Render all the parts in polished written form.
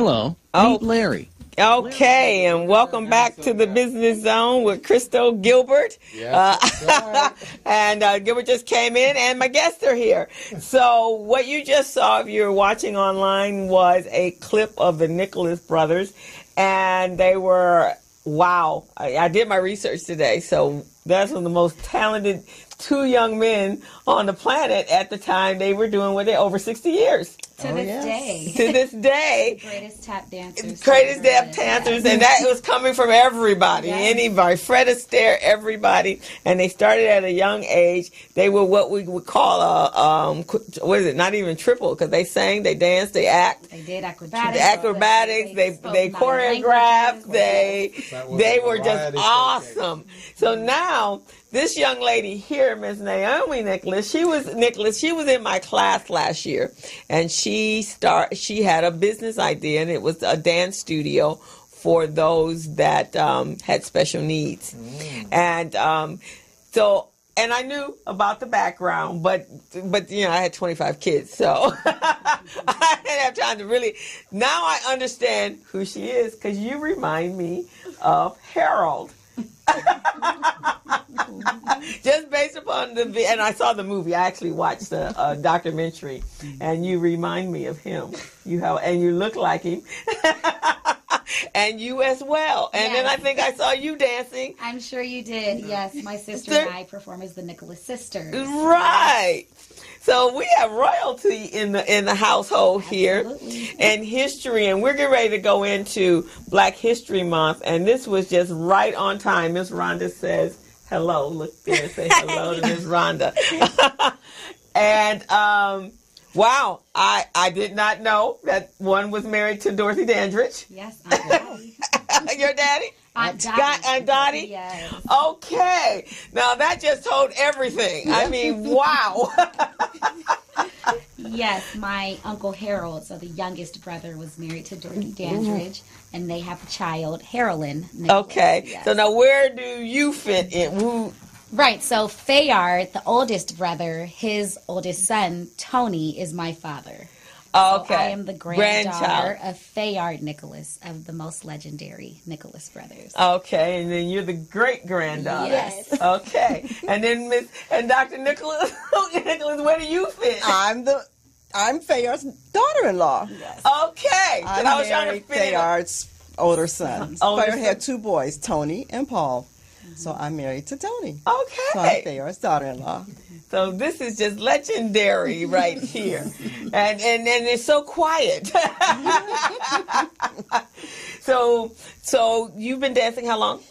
Hello. Oh. Meet Larry. Okay, and welcome back to the Business Zone with Crystal Gilbert. And Gilbert just came in, and my guests are here. So what you just saw, if you're watching online, was a clip of the Nicholas brothers, and they were, wow. I did my research today, so that's one of the most talented two young men on the planet at the time. They were doing what, they over 60 years. To this day. To this day. The greatest tap dancers. Greatest tap dancers, and that was coming from everybody. Yes. Anybody. Fred Astaire, everybody. And they started at a young age. They were what we would call what is it, not even triple, because they sang, they danced, they act. They did acrobatics. They choreographed, they were just awesome. So now, this young lady here, Miss Naomi Nicholas, she was in my class last year, and she had a business idea, and it was a dance studio for those that had special needs. And and I knew about the background, but you know, I had 25 kids, so I didn't have time to really. Now I understand who she is, because you remind me of Harold. Just based upon and I saw the movie. I actually watched the documentary, and you remind me of him. And you look like him, and you as well. And then I think I saw you dancing. I'm sure you did. Yes, my sister and I perform as the Nicholas sisters. Right. So we have royalty in the household here, and history, and we're getting ready to go into Black History Month, and this was just right on time. Miss Rhonda says hello. Look there, say hello to Miss Rhonda. And wow, I did not know that one was married to Dorothy Dandridge. Yes, I'm Your daddy? Aunt Dottie? Yes. Okay. Now that just told everything. I mean, wow. Yes, my Uncle Harold, so the youngest brother, was married to Dorothy Dandridge, and they have a child, Harolyn Nicholas. Okay. Yes. So now where do you fit in? Right, so Fayard, the oldest brother, his oldest son, Tony, is my father. Okay. So I am the granddaughter of Fayard Nicholas, of the most legendary Nicholas brothers. Okay, and then you're the great-granddaughter. Yes. Okay. And then Dr. Nicholas, where do you fit? I'm Fayard's daughter-in-law. Yes. Okay. I'm married Fayard's older son. Fayard had two boys, Tony and Paul. So I'm married to Tony. Okay. So I'm Fayard's daughter-in-law. So this is just legendary right here. and it's so quiet. So you've been dancing how long?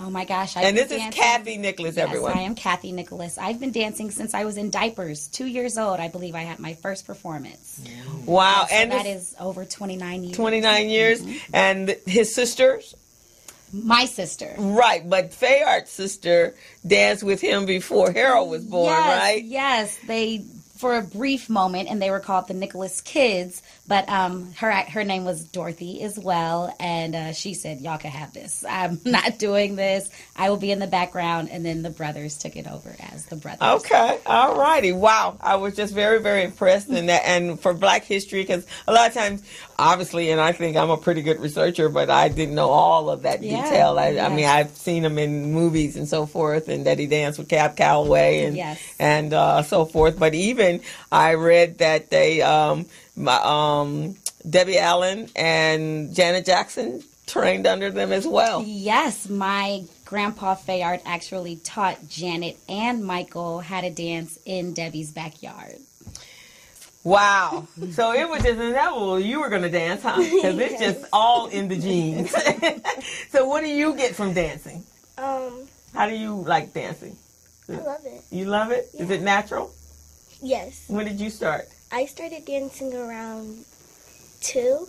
Oh my gosh. And this is Cathi Nicholas, everyone. Yes, I am Cathi Nicholas. I've been dancing since I was in diapers. 2 years old, I believe I had my first performance. Wow. So and that is over 29 years. 29 years. Mm-hmm. And his sisters? My sister. Right, but Fayard's sister danced with him before Harold was born, right? Yes, they, for a brief moment, and they were called the Nicholas Kids, but her name was Dorothy as well, and she said, y'all can have this. I'm not doing this. I will be in the background, and then the brothers took it over as the brothers. Okay, all righty. Wow, I was just very, very impressed in that, and for Black history, because a lot of times, obviously, and I think I'm a pretty good researcher, but I didn't know all of that detail. I mean, I've seen him in movies and so forth, and that he danced with Cab Calloway and so forth. But even I read that they, Debbie Allen and Janet Jackson trained under them as well. Yes, my grandpa Fayard actually taught Janet and Michael how to dance in Debbie's backyard. Wow. So it was just inevitable you were going to dance, huh? Because it's just all in the genes. So what do you get from dancing? How do you like dancing? I love it. You love it? Yeah. Is it natural? Yes. When did you start? I started dancing around 2.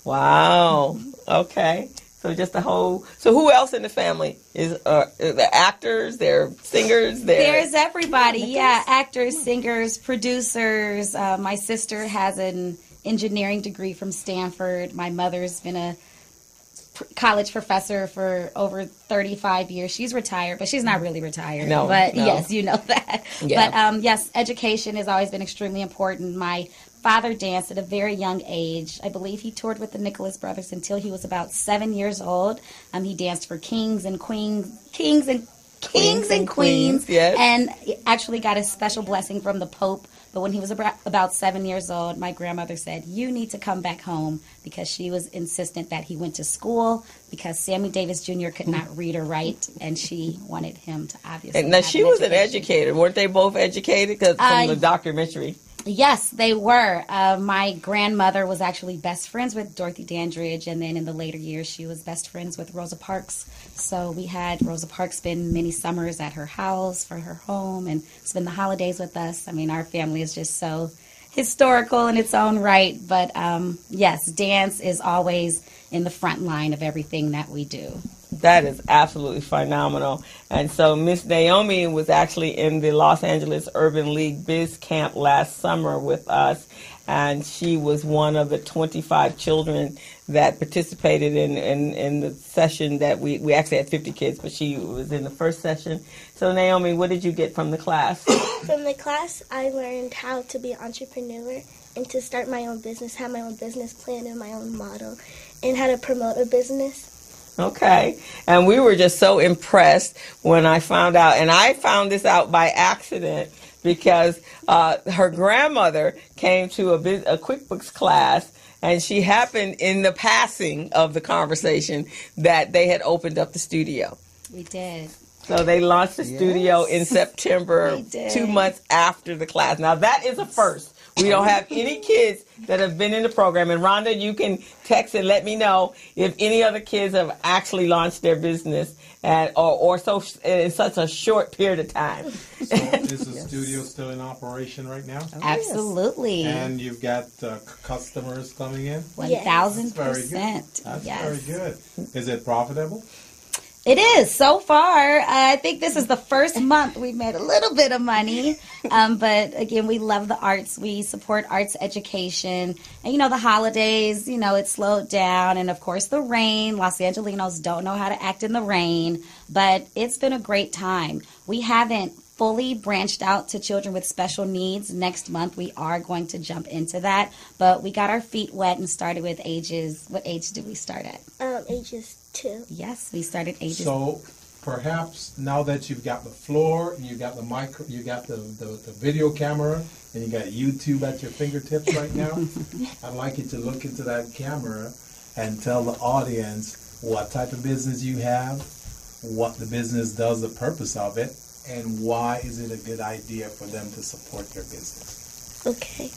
Wow. Okay. So just the whole. So who else in the family is the actors? They're singers. There's everybody. Yeah, actors, singers, producers. My sister has an engineering degree from Stanford. My mother's been a college professor for over 35 years. She's retired, but she's not really retired. But yes, you know that. Yeah. But yes, education has always been extremely important. My father danced at a very young age. I believe he toured with the Nicholas brothers until he was about 7 years old. He danced for kings and queens, yes. And actually got a special blessing from the Pope. But when he was about 7 years old, my grandmother said, you need to come back home, because she was insistent that he went to school because Sammy Davis Jr. could not read or write, and she wanted him to obviously And now, she was an educator. Weren't they both educated? Because from the documentary. Yes, they were. My grandmother was actually best friends with Dorothy Dandridge, and then in the later years, she was best friends with Rosa Parks. So we had Rosa Parks spend many summers at her house for her home and spend the holidays with us. I mean, our family is just so historical in its own right. But yes, dance is always in the front line of everything that we do. That is absolutely phenomenal. And so Miss Naomi was actually in the Los Angeles Urban League BizCamp last summer with us, and she was one of the 25 children that participated in the session that we actually had 50 kids, but she was in the first session. So Naomi, what did you get from the class? From the class, I learned how to be an entrepreneur and to start my own business, have my own business plan and my own model, and how to promote a business. Okay. And we were just so impressed when I found out, and I found this out by accident because her grandmother came to a QuickBooks class, and she happened in the passing of the conversation that they had opened up the studio. We did. So they launched the studio in September, 2 months after the class. Now that is a first. We don't have any kids that have been in the program. And Rhonda, you can text and let me know if any other kids have actually launched their business or so in such a short period of time. So is the studio still in operation right now? Absolutely. And you've got customers coming in? 1,000%. That's very good. Is it profitable? It is. So far, I think this is the first month we've made a little bit of money. But again, we love the arts. We support arts education. And, the holidays, it slowed down. And, of course, the rain. Los Angelinos don't know how to act in the rain. But it's been a great time. We haven't fully branched out to children with special needs. Next month, we are going to jump into that. But we got our feet wet and started with ages. What age did we start at? Ages 2. Yes, we started ages. So perhaps now that you've got the floor, you got the micro, you got the video camera, and you got YouTube at your fingertips right now, I'd like you to look into that camera and tell the audience what type of business you have, what the business does, the purpose of it, and why is it a good idea for them to support your business. Okay.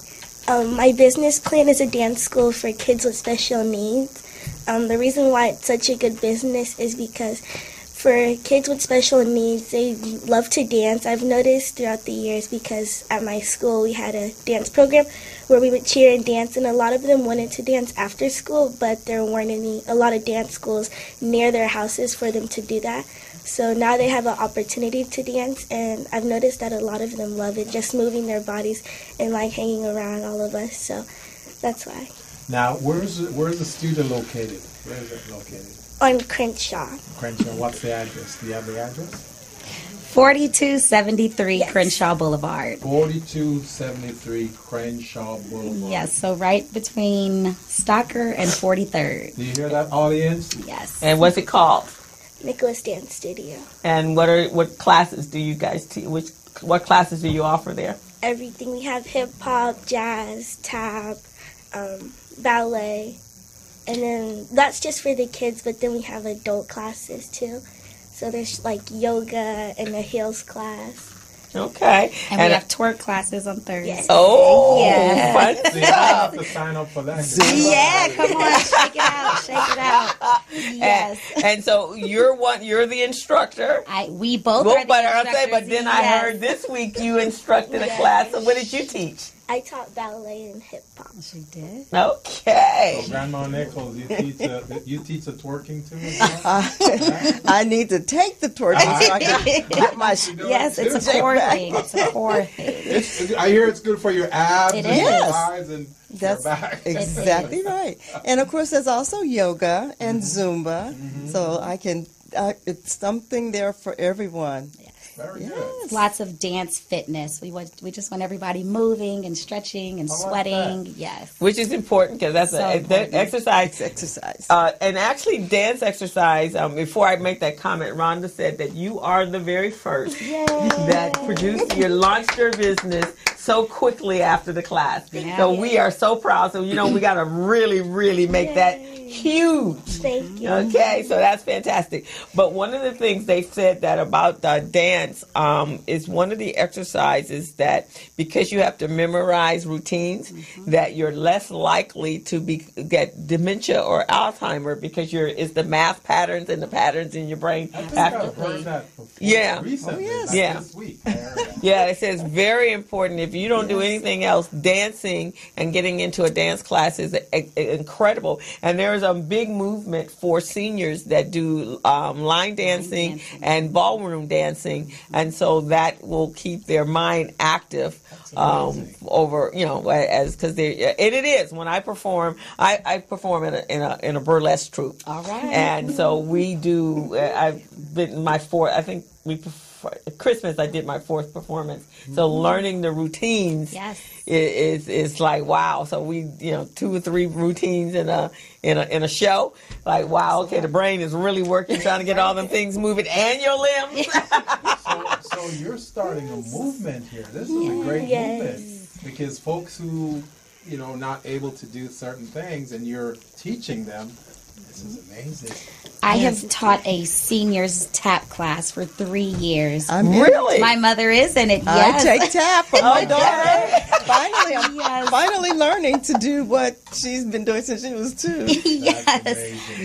My business plan is a dance school for kids with special needs. The reason why it's such a good business is because for kids with special needs, they love to dance. I've noticed throughout the years because at my school we had a dance program where we would cheer and dance, and a lot of them wanted to dance after school, but there weren't a lot of dance schools near their houses for them to do that. So now they have an opportunity to dance, and I've noticed that a lot of them love it, just moving their bodies and like hanging around all of us. So that's why. Now, where's the studio located? Where is it located? On Crenshaw. Crenshaw. What's the address? Do you have the address? 4273 Crenshaw Boulevard. 4273 Crenshaw Boulevard. Yes, so right between Stocker and 43rd. Do you hear that, audience? Yes. And what's it called? Nicholas Dance Studio. And what classes do you guys teach? What classes do you offer there? Everything. We have hip hop, jazz, tap, ballet, and then that's just for the kids, but then we have adult classes too. So there's like yoga and a heels class. Okay. And we have twerk classes on Thursday. Yes. Oh, yeah. Fun. So you have to sign up for that. Yeah, come on, shake it out. Yes. And so you're the instructor. We both are the instructors. But then I heard this week you instructed a class. So what did you teach? I taught ballet and hip hop. She did. Okay. So Grandma Nicholas, you teach the twerking too? I need to take the twerking so I can get my Yes, it's a core thing. It's a core thing. I hear it's good for your abs and your thighs and That's your back. exactly right. And of course, there's also yoga and Zumba. So I can. It's something there for everyone. Very good. Lots of dance fitness. We just want everybody moving and stretching and sweating. Like yes. Which is important because that's exercise. Exercise. And actually, dance exercise, before I make that comment, Rhonda said that you are the very first that produced, you launched your business so quickly after the class. Yeah. So we are so proud. So, we got to really, really make that huge. Thank you. Okay, so that's fantastic. But one of the things they said that about dance is one of the exercises that because you have to memorize routines, that you're less likely to get dementia or Alzheimer because it's the math patterns and the patterns in your brain. I think I've heard that before. Yeah. Recently, this week. Yeah, it says very important. If you don't do anything else, dancing and getting into a dance class is incredible. And there's a big movement for seniors that do line dancing and ballroom dancing, and so that will keep their mind active over, because it is. When I perform, I perform in a burlesque troupe. All right. And so we do. I've been my fourth. I think Christmas I did my fourth performance. So learning the routines is like wow. So we 2 or 3 routines in a show. Like wow, okay, the brain is really working trying to get all them things moving and your limbs. So you're starting a movement here. This is a great movement because folks who not able to do certain things and you're teaching them. This is amazing. I have taught a seniors tap class for 3 years. Really? My mother is in it. Yes. I take tap from my daughter. Finally, I'm finally learning to do what she's been doing since she was 2. Yes.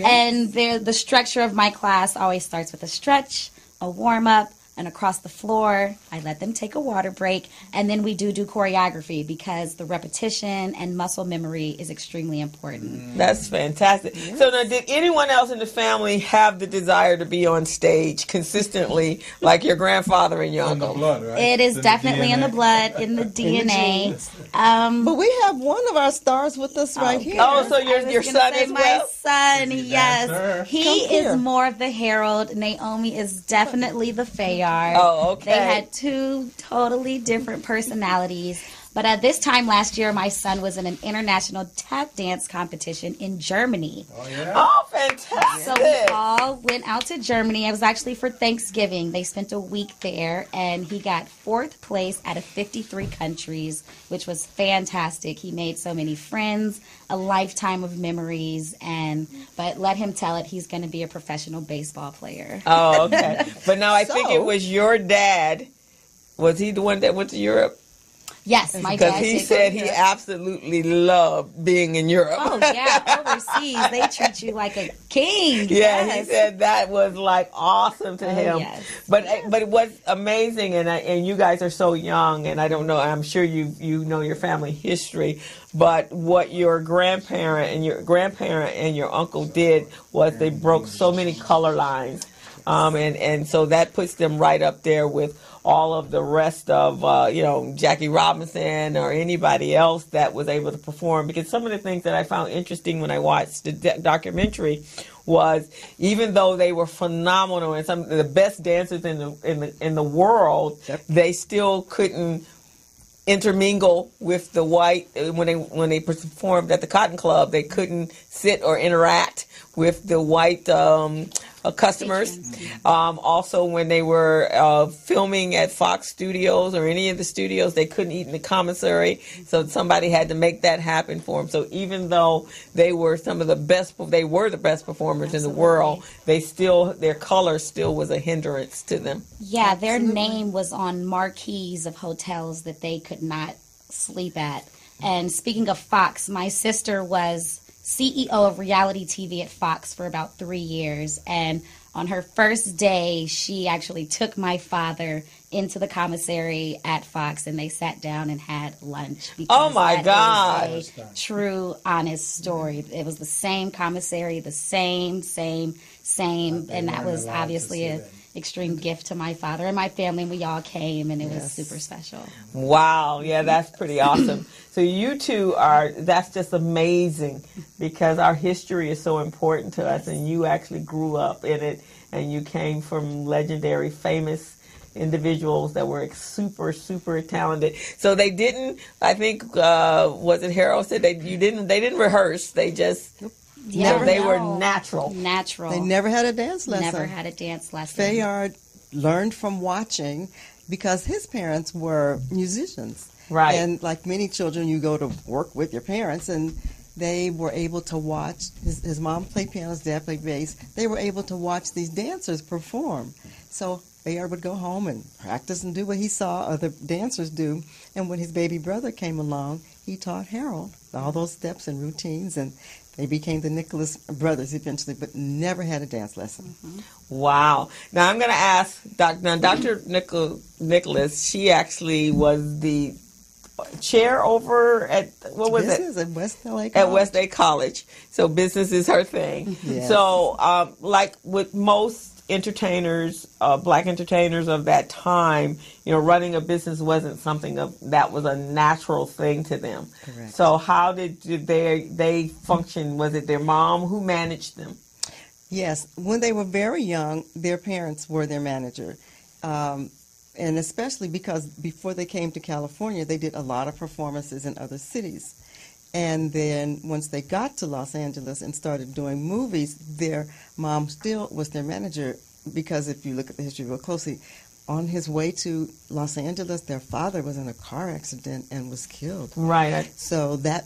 And the structure of my class always starts with a stretch, a warm up, and across the floor. I let them take a water break, and then we do choreography because the repetition and muscle memory is extremely important. That's fantastic. Yes. So now, did anyone else in the family have the desire to be on stage consistently like your grandfather and your uncle? In the blood, right? It is definitely in the blood, in the DNA. But we have one of our stars with us right here. Oh, so your son as well? My son, yes. He is more of the herald. Naomi is definitely the Fayard. Oh, okay. They had 2 totally different personalities. But this time last year, my son was in an international tap dance competition in Germany. Oh, yeah? Oh, fantastic. So we all went out to Germany. It was actually for Thanksgiving. They spent a week there, and he got 4th place out of 53 countries, which was fantastic. He made so many friends, a lifetime of memories, but let him tell it, he's going to be a professional baseball player. Oh, okay. But now I think it was your dad. Was he the one that went to Europe? Yes, my dad. Because he said he absolutely loved being in Europe. Oh, yeah, overseas. They treat you like a king. Yeah, yes. He said that was like awesome to him. Yes. But it was amazing, and you guys are so young, and I don't know, I'm sure you know your family history, but what your grandparent and your uncle did was they broke so many color lines. And so that puts them right up there with all of the rest of, Jackie Robinson or anybody else that was able to perform. Because some of the things that I found interesting when I watched the documentary was even though they were phenomenal and some of the best dancers in the world, they still couldn't intermingle with the white when they performed at the Cotton Club. They couldn't sit or interact with the white customers. Also, when they were filming at Fox Studios or any of the studios, they couldn't eat in the commissary, so somebody had to make that happen for them. So even though they were the best performers in the world, their color still was a hindrance to them. Yeah, their name was on marquees of hotels that they could not sleep at. And speaking of Fox, my sister was CEO of reality TV at Fox for about 3 years, and on her first day, she actually took my father into the commissary at Fox, and they sat down and had lunch. Oh my God! Is a true, honest story. It was the same commissary, the same, and that was obviously an extreme gift to my father and my family, and we all came, and it was super special. Wow, yeah, that's pretty awesome. So you two that's just amazing because our history is so important to us, and you actually grew up in it, and you came from legendary, famous individuals that were super, super talented. So they didn't, I think, was it Harold said they didn't rehearse. They just, they were natural. They never had a dance lesson. Never had a dance lesson. Fayard learned from watching because his parents were musicians. Right. And like many children, you go to work with your parents, and they were able to watch. His mom played piano, his dad played bass. They were able to watch these dancers perform. So Fayard would go home and practice and do what he saw other dancers do. And when his baby brother came along, he taught Harold all those steps and routines, and they became the Nicholas brothers eventually, but never had a dance lesson. Mm-hmm. Wow. Now I'm going to ask Dr. Nicholas, she actually was the chair over at, what was business at West LA College. At West LA College. So business is her thing. Yes. So like with most entertainers, black entertainers of that time, running a business wasn't something that was a natural thing to them. Correct. So how did they function? Was it their mom who managed them? Yes. When they were very young, their parents were their manager. And especially because before they came to California, they did a lot of performances in other cities. And then once they got to Los Angeles and started doing movies, their mom still was their manager, because if you look at the history real closely, on his way to Los Angeles, their father was in a car accident and was killed. Right. So that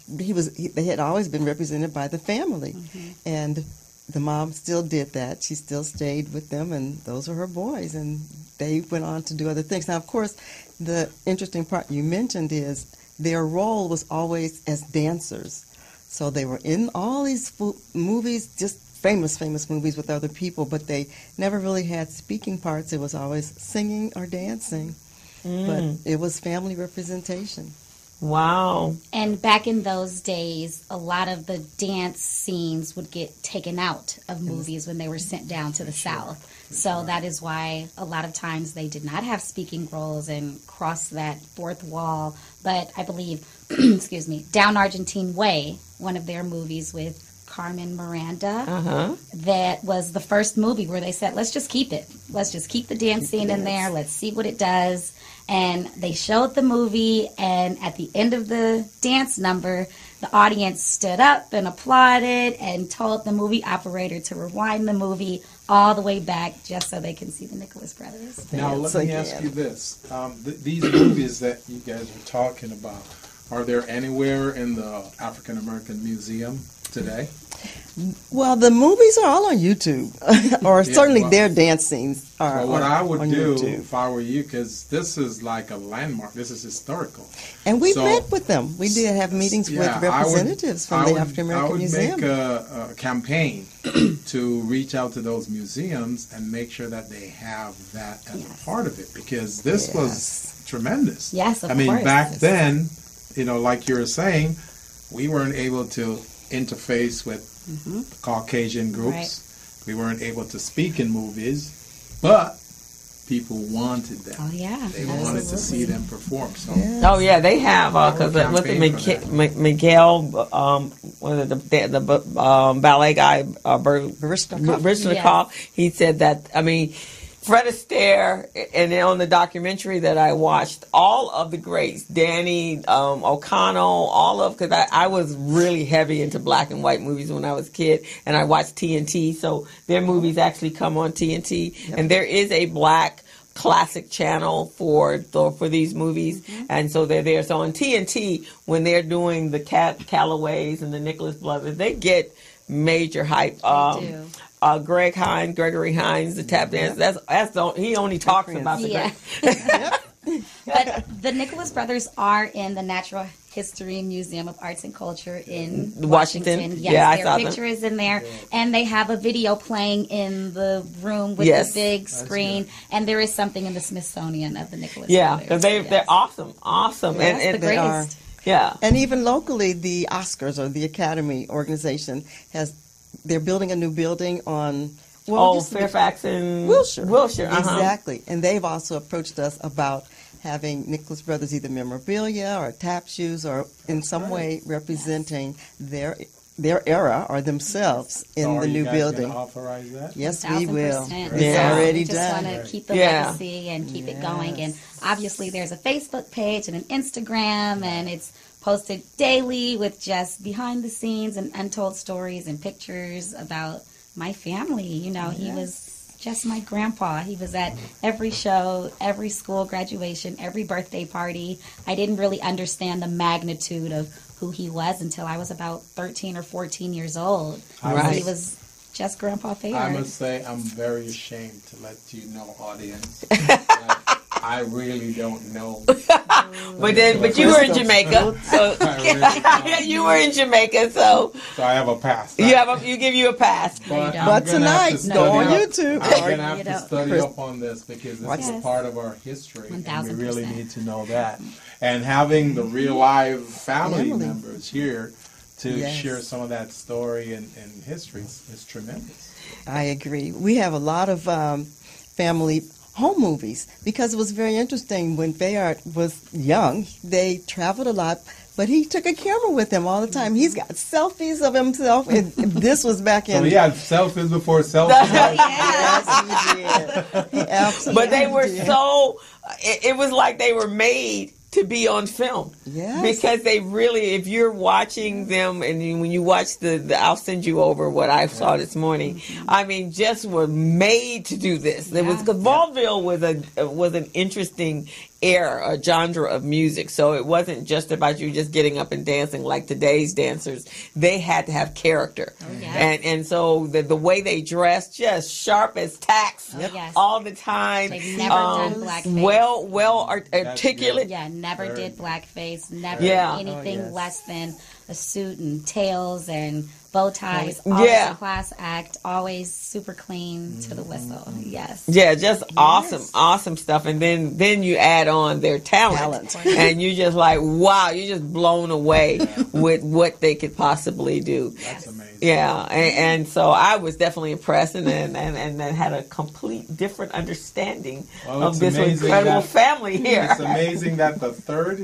they had always been represented by the family. Mm-hmm. And the mom still did that. She still stayed with them, and those were her boys, and they went on to do other things. Now, of course, the interesting part you mentioned is their role was always as dancers. So they were in all these movies, just famous movies with other people, but they never really had speaking parts. It was always singing or dancing. But it was family representation. Wow. And back in those days, a lot of the dance scenes would get taken out of movies when they were sent down to the South. So that is why a lot of times they did not have speaking roles and cross that fourth wall. But I believe, excuse me, Down Argentine Way, one of their movies with Carmen Miranda, that was the first movie where they said, let's just keep it. Let's just keep the dance scene in there. Let's see what it does. And they showed the movie, and at the end of the dance number, the audience stood up and applauded and told the movie operator to rewind the movie all the way back just so they can see the Nicholas brothers. Now, let me ask you this. These movies that you guys are talking about, are there anywhere in the African American Museum today? Well, the movies are all on YouTube, or certainly their dance scenes are what I would on do YouTube. if I were you, because this is like a landmark. This is historical. And we met with them. We did have meetings with representatives from the African American Museum. I would make a campaign to reach out to those museums and make sure that they have that as a part of it, because this was tremendous. Yes, of I mean, course. back then, like you were saying, we weren't able to interface with Caucasian groups. Right. We weren't able to speak in movies, but people wanted them. Oh, yeah. They wanted to see them perform. So, oh, yeah, they have, because Miguel, one of the ballet guy, Barishnikov, he said that, I mean, Fred Astaire, and then on the documentary that I watched, all of the greats, Danny O'Connell, because I was really heavy into black and white movies when I was a kid, and I watched TNT, so their movies actually come on TNT, and there is a black classic channel for these movies, and so they're there. So on TNT, when they're doing the Callaways and the Nicholas brothers, they get major hype. Gregory Hines, the tap dance. He only talks about the But the Nicholas brothers are in the Natural History Museum of Arts and Culture in Washington. Yes, their picture is in there, and they have a video playing in the room with the big screen. And there is something in the Smithsonian of the Nicholas brothers. Yeah, because they're awesome, and the greatest. And even locally, the Oscars or the Academy organization they're building a new building on Fairfax and Wilshire. Exactly. And they've also approached us about having Nicholas Brothers either memorabilia or tap shoes or in some way representing their their era or themselves in the new building. Authorize that? Yes, we will. 1000%. It's already We just done. want to keep the legacy and keep it going. And obviously, there's a Facebook page and an Instagram, and it's posted daily with just behind the scenes and untold stories and pictures about my family. You know, he was just my grandpa. He was at every show, every school graduation, every birthday party. I didn't really understand the magnitude of who he was until I was about 13 or 14 years old. He was just Grandpa Fair. I must say, I'm very ashamed to let you know, audience. That I really don't know. But you were in Jamaica, so you were in Jamaica, so I have a pass. You give you a pass. But tonight, go on YouTube. I'm going to have to study up on this because this is part of our history, 1000%. and we really need to know that. And having the real live family members here to share some of that story and history is tremendous. I agree. We have a lot of family home movies because it was very interesting when Bayard was young. They traveled a lot, but he took a camera with him all the time. He's got selfies of himself, and this was back in. So he had selfies before selfies. Yes, he did. He absolutely But they were did. so. It was like they were made to be on film. Yes. Because they really, if you're watching them, and when you watch I'll send you over what I saw this morning. I mean, just were made to do this. It was, because vaudeville was an interesting era, a genre of music. So it wasn't just about you just getting up and dancing like today's dancers. They had to have character. And so the way they dressed, just sharp as tacks all the time. They've never done blackface. Well articulate. Never did blackface. Never anything less than a suit and tails and bow ties. Always a class act. Always super clean to the whistle. Yes. Yeah, just awesome stuff. And then you add on their talent. And you just like, wow, you're just blown away with what they could possibly do. That's amazing. Yeah, and so I was definitely impressed and had a complete different understanding of this incredible family here. It's amazing that the third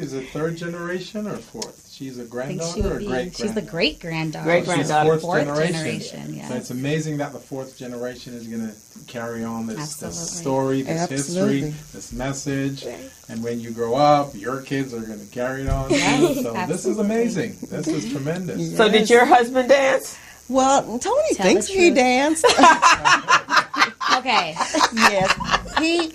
generation or fourth? She's a granddaughter or great-granddaughter? She's the great-granddaughter. Great-granddaughter. Fourth generation. So it's amazing that the fourth generation is going to carry on this story, this history, this message. And when you grow up, your kids are going to carry it on. So this is amazing. This is tremendous. Yes. So did your husband dance? Well, Tony thinks he danced. Okay. Yes. He,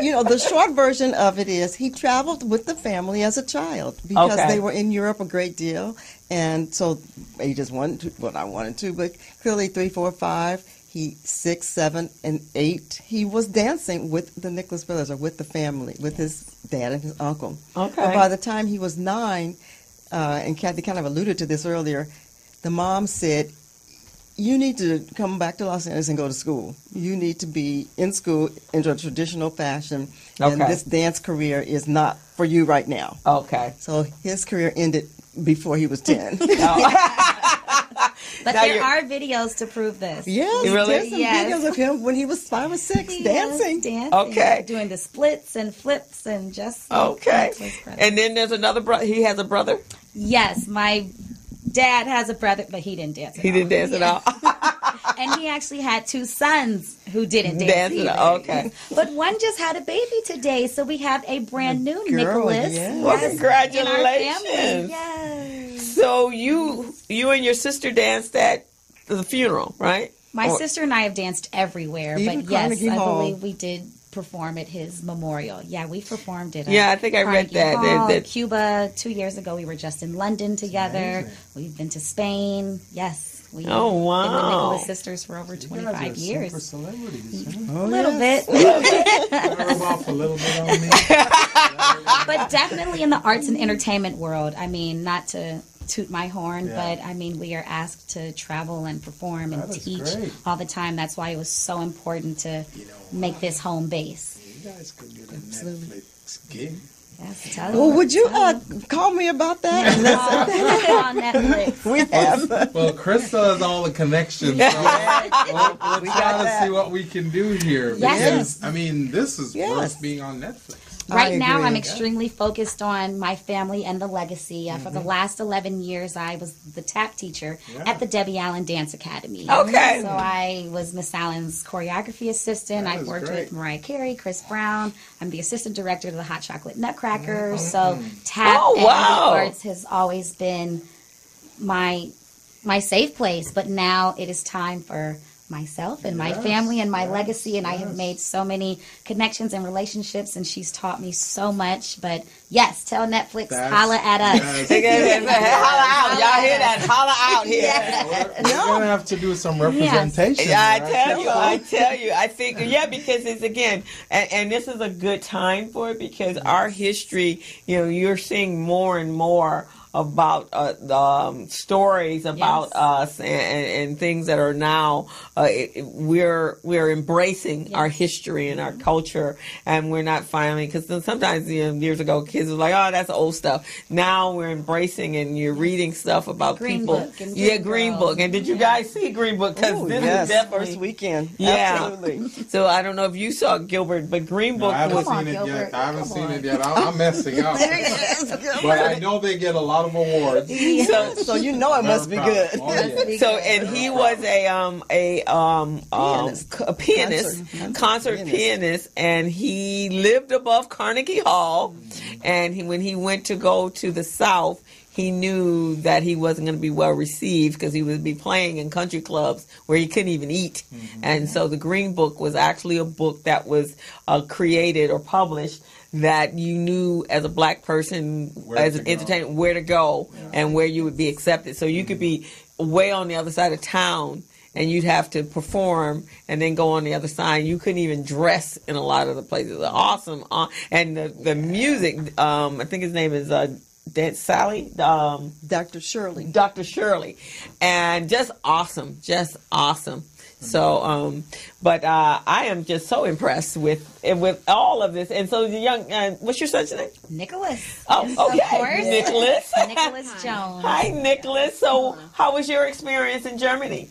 the short version of it is he traveled with the family as a child because they were in Europe a great deal. And so ages 1, 2, well, not 1 and 2, but clearly 3, 4, 5, 6, 7, and 8. He was dancing with the Nicholas brothers or with the family, with his dad and his uncle. Okay. But by the time he was 9, and Cathi kind of alluded to this earlier, the mom said, you need to come back to Los Angeles and go to school. You need to be in school in a traditional fashion. And this dance career is not for you right now. Okay. So his career ended before he was 10. But there are videos to prove this. Yes, really? there's some videos of him when he was 5 or 6 dancing. Okay. Doing the splits and flips and just... Okay. And then there's another brother. He has a brother? Yes, my dad has a brother, but he didn't dance at all. He didn't dance at all. And he actually had 2 sons who didn't dance either. Okay. But one just had a baby today, so we have a brand new girl, Nicholas. yes. Well, congratulations. In our family. Yes. So you and your sister danced at the funeral, right? My sister and I have danced everywhere, Even but yes, Carnegie I Hall. believe we did perform at his memorial. Yeah, we performed it. Yeah, I think I read that. Hall, Cuba 2 years ago. We were just in London together. Amazing. We've been to Spain. Yes. We've Oh, been wow. the Nicholas sisters for over You 25 guys are years. super celebrities. Huh? Oh, A little bit. Rub off a little bit on me. But definitely in the arts and entertainment world. I mean, not to toot my horn, but I mean, we are asked to travel and perform and teach all the time. That's why it was so important to make this home base. You guys could get a Netflix gig. Yes, tell you. Well, would you call me about that? On Netflix. We have. Well, Krista has all the connections. So we'll try to see what we can do here. Yes. Because, I mean, this is worth being on Netflix. Right now, I'm extremely focused on my family and the legacy. For the last 11 years, I was the tap teacher at the Debbie Allen Dance Academy. Okay. So I was Miss Allen's choreography assistant. I've worked with Mariah Carey, Chris Brown. I'm the assistant director of the Hot Chocolate Nutcracker. So tap and the arts has always been my safe place. But now it is time for myself and my family and my legacy, and I have made so many connections and relationships, and she's taught me so much. But yes, tell Netflix, holla at us. Holla out. Y'all hear that? Holla out here. We're going to have to do some representation. I tell you. I think, because it's, again, and this is a good time for it, because our history, you're seeing more and more about stories about us and things that are now we're embracing our history and our culture, and we're not finally, because sometimes years ago kids were like, oh, that's old stuff. Now we're embracing, and you're reading stuff about Green people. Book and Green Book. And did you guys see Green Book? Because this is definitely first weekend. Yeah. Absolutely. So I don't know if you saw Gilbert, but Green Book I was. I haven't seen it yet. I'm messing up. But I know they get a lot of awards. So you know it must be good. Oh, yeah. So, and he was a pianist, concert pianist, and he lived above Carnegie Hall. And when he went to go to the South, he knew that he wasn't going to be well received, because he would be playing in country clubs where he couldn't even eat. And so the Green Book was actually a book that was created or published that you knew as a black person, as an entertainer, where to go and where you would be accepted. So you could be way on the other side of town, and you'd have to perform and then go on the other side. You couldn't even dress in a lot of the places. Awesome. And the music, I think his name is Sally? Dr. Shirley. Dr. Shirley. And just awesome. So, but I am just so impressed with all of this. And so the young, what's your son's name? Nicholas. Oh, okay. Of course. Nicholas. Nicholas Jones. Hi, Nicholas. So how was your experience in Germany?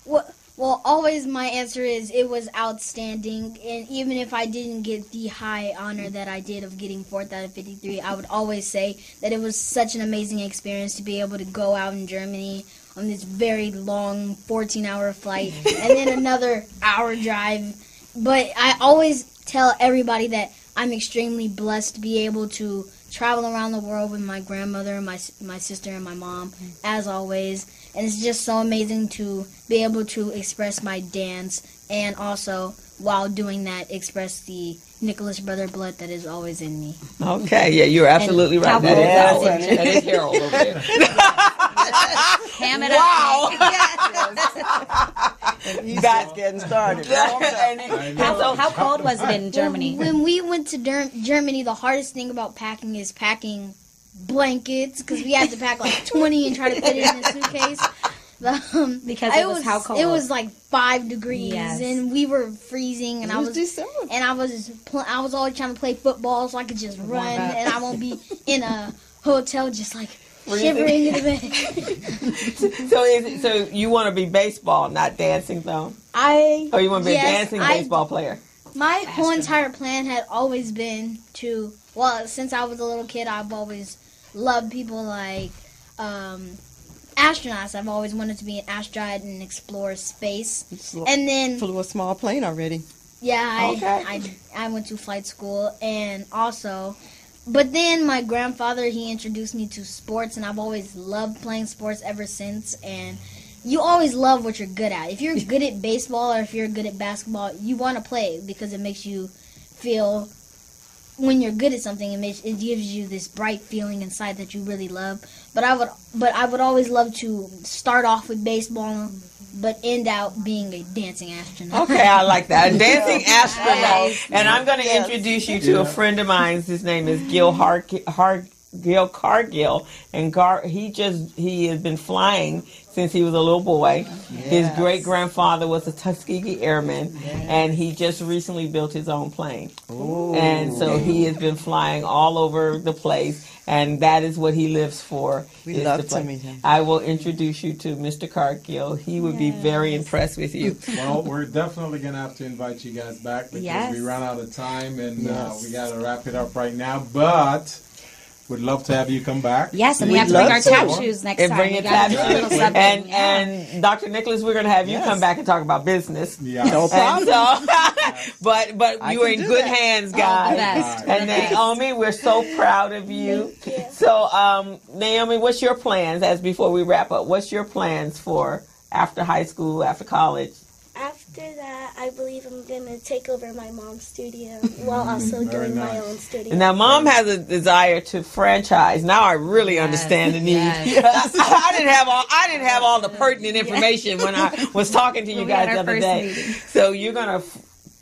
Well, always my answer is it was outstanding. And even if I didn't get the high honor that I did of getting 4th out of 53, I would always say that it was such an amazing experience to be able to go out in Germany on this very long 14-hour flight and then another hour drive. But I always tell everybody that I'm extremely blessed to be able to travel around the world with my grandmother, my sister, and my mom, as always. And it's just so amazing to be able to express my dance, and also, while doing that, express the Nicholas brother blood that is always in me. Okay, yeah, you're absolutely right. That is Harold over there. Ham it wow. He's just getting started. How cold was it in Germany? When we went to Germany, the hardest thing about packing is packing blankets, because we had to pack like 20 and try to fit it in a suitcase. Because it was how cold? It was like 5 degrees, and we were freezing, and I was always trying to play football so I could just run, and I won't be in a hotel just like shivering in the bed. So you want to be baseball, not dancing, though? You want to be a dancing baseball player? My whole entire plan had always been to, since I was a little kid, I've always loved people like astronauts. I've always wanted to be an astronaut and explore space. And then flew a small plane already. Yeah, I went to flight school, and also, but then my grandfather, he introduced me to sports, and I've always loved playing sports ever since. And you always love what you're good at. If you're good at baseball or if you're good at basketball, you want to play it because it makes you feel, when you're good at something, it gives you this bright feeling inside that you really love. But I would always love to start off with baseball, but end out being a dancing astronaut. Okay, I like that. A dancing astronaut. And I'm going to introduce you to a friend of mine. His name is Gilbert. Gil Cargill, and he has been flying since he was a little boy. Yes. His great-grandfather was a Tuskegee Airman, and he just recently built his own plane. Ooh. And so he has been flying all over the place, and that is what he lives for. We love to meet him. I will introduce you to Mr. Cargill. He would be very impressed with you. Well, we're definitely going to have to invite you guys back because we ran out of time, and we got to wrap it up right now, but we'd love to have you come back. Yes, and we have to bring our tap shoes next time. Bring your tap shoes. And Dr. Nicholas, we're going to have you come back and talk about business. Yeah. No problem. So, but you are in good hands, guys. And Naomi, we're so proud of you. So, Naomi, what's your plans before we wrap up? What's your plans for after high school, after college? After that, I believe I'm going to take over my mom's studio while also doing my own studio. Now, Mom has a desire to franchise. Now I really understand the need. Yes. I didn't have all the pertinent information when I was talking to you guys the other day. So you're going to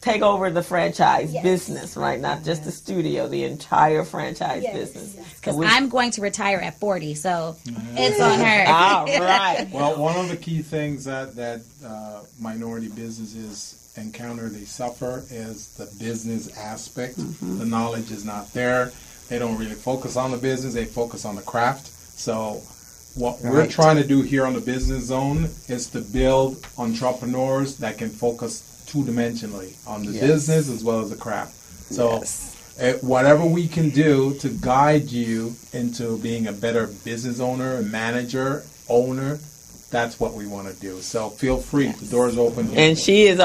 take over the franchise business, right? Not just the studio, the entire franchise business. Because I'm going to retire at 40, so it's on her. All right. Well, one of the key things that minority businesses encounter, they suffer, is the business aspect. The knowledge is not there. They don't really focus on the business. They focus on the craft. So what we're trying to do here on the Business Zone is to build entrepreneurs that can focus two-dimensionally on the business as well as the craft. So whatever we can do to guide you into being a better business owner, manager, owner, that's what we want to do. So feel free. The door's open here. And she's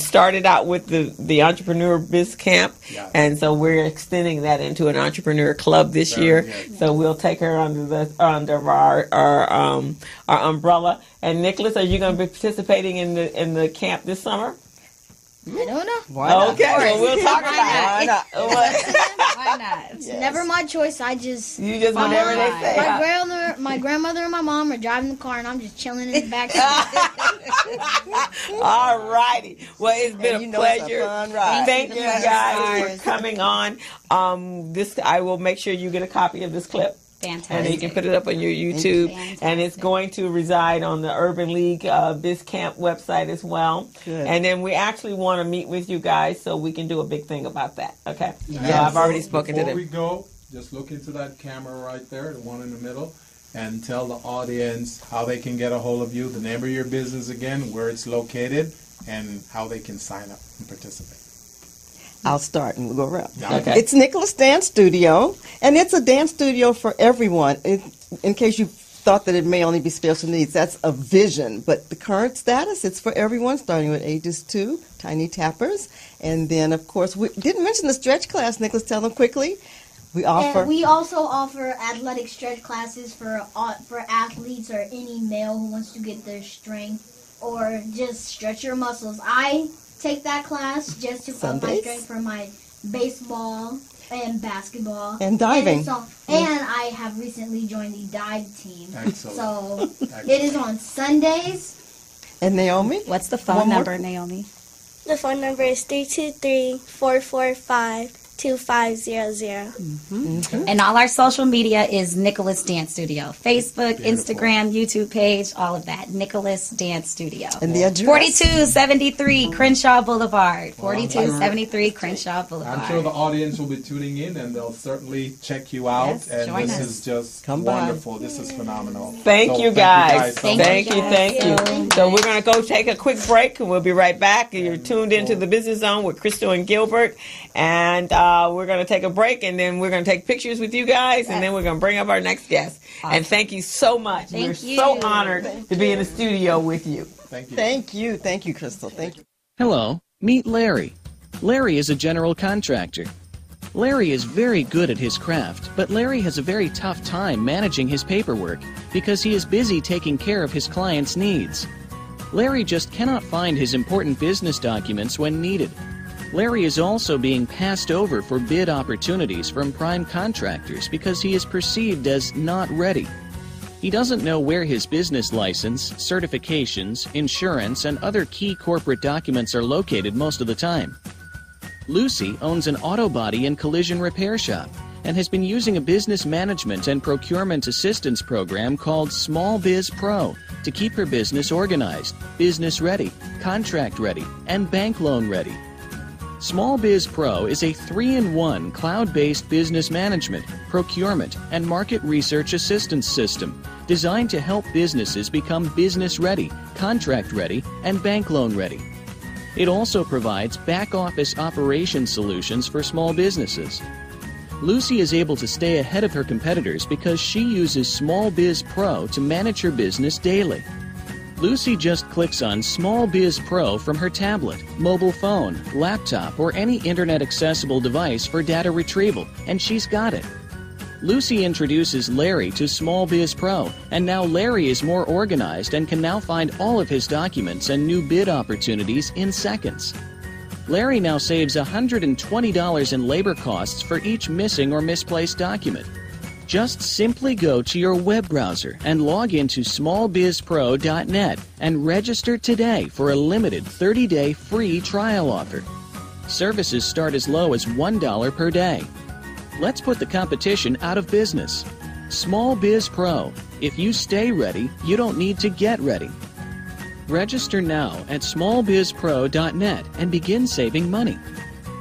started out with the Entrepreneur BizCamp, and so we're extending that into an entrepreneur club this year. Good. So we'll take her under our umbrella. And Nicholas, are you going to be participating in the camp this summer? I don't know. Why not? Okay, well, we'll talk about it. Why not? It's never my choice. You just whatever they say. My grandmother and my mom are driving the car, and I'm just chilling in the back seat. All righty. Well, it's been a pleasure. Thank you guys for coming on. I will make sure you get a copy of this clip. Fantastic. And you can put it up on your YouTube. And it's going to reside on the Urban League BizCamp website as well. Good. And then we actually want to meet with you guys so we can do a big thing about that. Okay? Yeah. So I've already spoken to them. Before we go, just look into that camera right there, the one in the middle, and tell the audience how they can get a hold of you, the name of your business again, where it's located, and how they can sign up and participate. I'll start and we'll go around. Okay. It's Nicholas Dance Studio, and it's a dance studio for everyone. In case you thought that it may only be special needs, that's a vision. But the current status, it's for everyone, starting with ages 2, tiny tappers. And then, of course, we didn't mention the stretch class. Nicholas, tell them quickly. We also offer athletic stretch classes for athletes or any male who wants to get their strength or just stretch your muscles. I take that class just to up my strength for my baseball and basketball and diving. And I have recently joined the dive team. Excellent. So it is on Sundays. And Naomi, what's the phone number, Naomi? The phone number is 323-445-2500. And all our social media is Nicholas Dance Studio. Facebook, Instagram, YouTube page, all of that. Nicholas Dance Studio. And the address? 4273 Crenshaw Boulevard. 4273 Crenshaw Boulevard. I'm sure the audience will be tuning in and they'll certainly check you out. Yes, and this is just wonderful. This is phenomenal. Thank you guys. Thank you. So we're going to go take a quick break and we'll be right back. You're tuned into the Business Zone with Crystal and Gilbert. And we're going to take a break, and then we're going to take pictures with you guys, and then we're going to bring up our next guest. Awesome. And thank you so much. We're so honored to be in the studio with you. Thank you. Thank you. Thank you, Crystal. Thank you. Hello. Meet Larry. Larry is a general contractor. Larry is very good at his craft, but Larry has a very tough time managing his paperwork because he is busy taking care of his clients' needs. Larry just cannot find his important business documents when needed. Larry is also being passed over for bid opportunities from prime contractors because he is perceived as not ready. He doesn't know where his business license, certifications, insurance, and other key corporate documents are located most of the time. Lucy owns an auto body and collision repair shop. and has been using a business management and procurement assistance program called Small Biz Pro to keep her business organized, business ready, contract ready, and bank loan ready. Small Biz Pro is a 3-in-1 cloud-based business management, procurement, and market research assistance system designed to help businesses become business ready, contract ready, and bank loan ready. It also provides back-office operation solutions for small businesses. Lucy is able to stay ahead of her competitors because she uses Small Biz Pro to manage her business daily. Lucy just clicks on Small Biz Pro from her tablet, mobile phone, laptop, or any internet-accessible device for data retrieval, and she's got it. Lucy introduces Larry to Small Biz Pro, and now Larry is more organized and can now find all of his documents and new bid opportunities in seconds. Larry now saves $120 in labor costs for each missing or misplaced document. Just simply go to your web browser and log into smallbizpro.net and register today for a limited 30-day free trial offer. Services start as low as $1 per day. Let's put the competition out of business. Small Biz Pro. If you stay ready, you don't need to get ready. Register now at smallbizpro.net and begin saving money.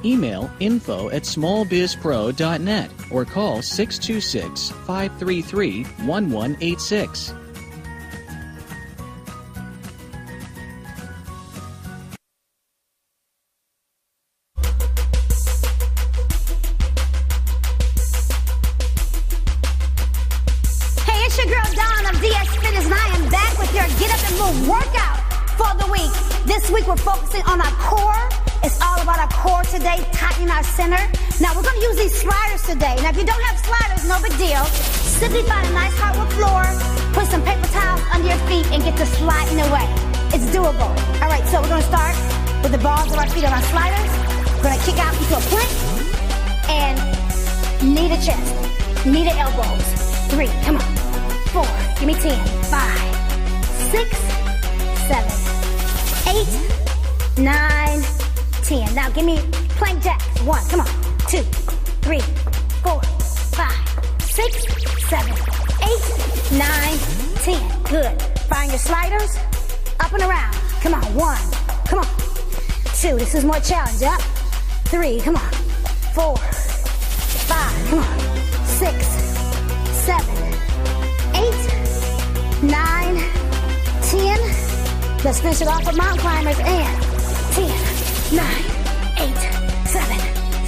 Email info@smallbizpro.net or call 626-533-1186. This week we're focusing on our core. It's all about our core today, tightening our center. Now we're going to use these sliders today. Now if you don't have sliders, no big deal. Simply find a nice hardwood floor, put some paper towels under your feet, and get to sliding away. It's doable. All right, so we're going to start with the balls of our feet on our sliders. We're going to kick out into a plank and knee to chest, knee to elbows. 3, come on. 4, give me 10, 5, 6, 7, 8, 9, 10. Now give me plank jacks. 1, come on. 2, 3, 4, 5, 6, 7, 8, 9, 10. Good. Find your sliders. Up and around. Come on. 1, come on. 2, this is more challenge. Up. 3, come on. 4, 5, come on. 6, 7, 8, 9, 10. Let's finish it off with mountain climbers. And 10, 9, 8, 7,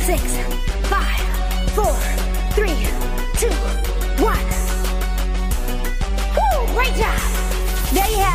6, 5, 4, 3, 2, 1. Woo! Great job. There you have it.